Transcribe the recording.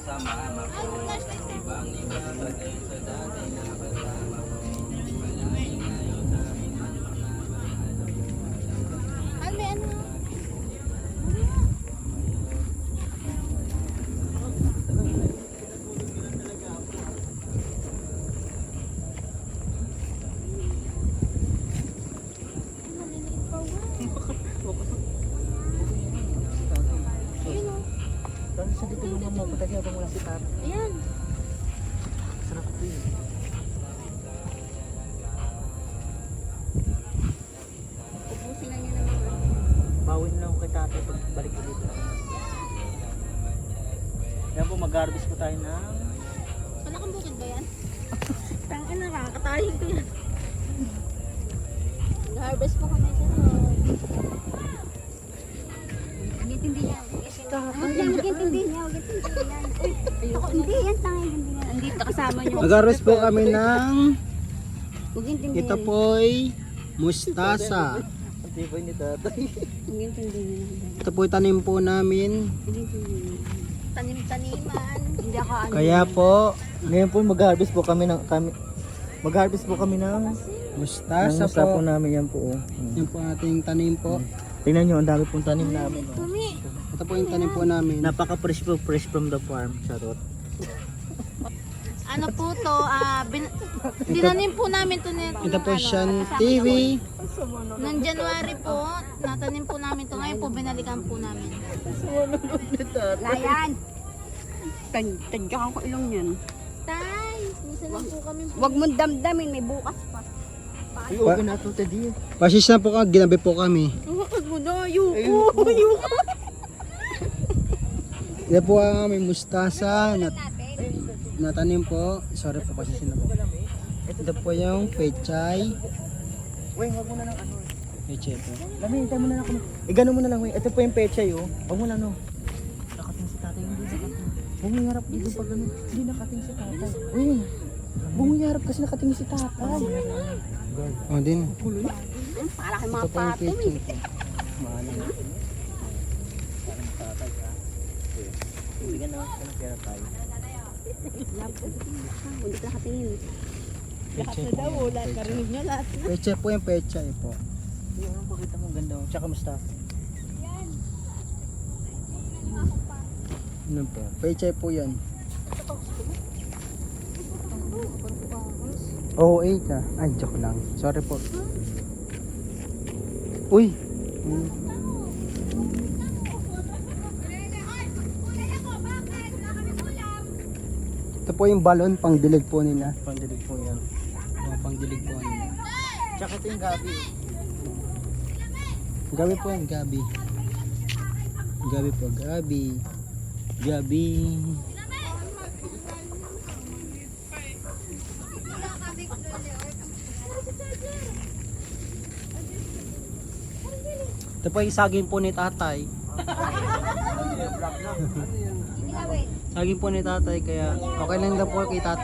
kasama ko. Ibang iba bagay sa dati na kasama ko. Malaking ngayon sa amin ang mga Ano may ano? Tapos sa dito naman mo, patagya bang wala si Tata. Ayan. Sarap ito yun. Ubusin na niya naman. Bawin lang ako kay Tata pag balik ko dito. Yan po, mag-harvest po tayo ng... Wala kang bukid ba yan? Tangin na, kakatayin ko yan. Nag-harvest po kami sa Hindi yan. Hindi yan. Ako, hindi yan. Tangin, hindi yan. Andito kasama nyo. Mag-harvest po kami ng Huwag intindihin. ito po'y mustasa. Ang tibay ni Tatay. Huwag intindihin. Ito po'y tanim po namin. Huwag intindihin. Tanim-taniman. Hindi ako ano. Kaya po, Ngayon po, mag-harvest po kami ng... Mag-harvest po kami ng... mustasa Sa po po. namin yan po. Yan po ating tanim po. Tingnan nyo, ang dami pong tanim namin. Tumi. Ito po yung tanim po namin. Napaka-fresh po, fresh from the farm. Charot. Ano po to? Tinanim po namin to nito. Ito po siyang TV. Noong January po, natanim po namin to. Ngayon po, binalikan po namin. Layan. Tadyakan ko ilong yan. Tay, minsan lang po kami. Huwag mong damdamin, may bukas pa. Ay, okay na ito, Teddy. Pasis na po ka, ginabi po kami. Huwag mo na, ayuko. Ito po ang aming mustasa na natanim po. Sorry po, pasis na po. Ito po yung pechay. Weng, wag mo na lang ano. Pechay po. Lami, hintay mo na lang kami. Gano'n mo na lang, Weng. Ito po yung pechay, oh. Wag mo na, no. Nakating si tatay, hindi nakating. Huwag mo harap dito pag gano'n. Hindi nakating si tatay. Weng, huwag mo harap kasi nakating si tatay. O din. Para kay Ito mga po yung pato. pechay po. Parang tatay, ha. Bigyan na ako ng pera tayo. Hindi ka nakatingin. Pechay po. Pechay po yung pechay po. Hindi, anong pakita mo ganda, oh. Tsaka musta? Ano po? Pechay po yan. Oo, 8 ah. Ay, joke lang. Sorry po. Uy! Ito po yung balon, pang dilig po nila. Pandilig po yan. Pang dilig po nila. Tsaka ito yung gabi. Gabi po yan, gabi. Gabi po, gabi. Gabi. Ito po yung saging po ni tatay. Saging po ni tatay, kaya okay lang daw po kay tatay.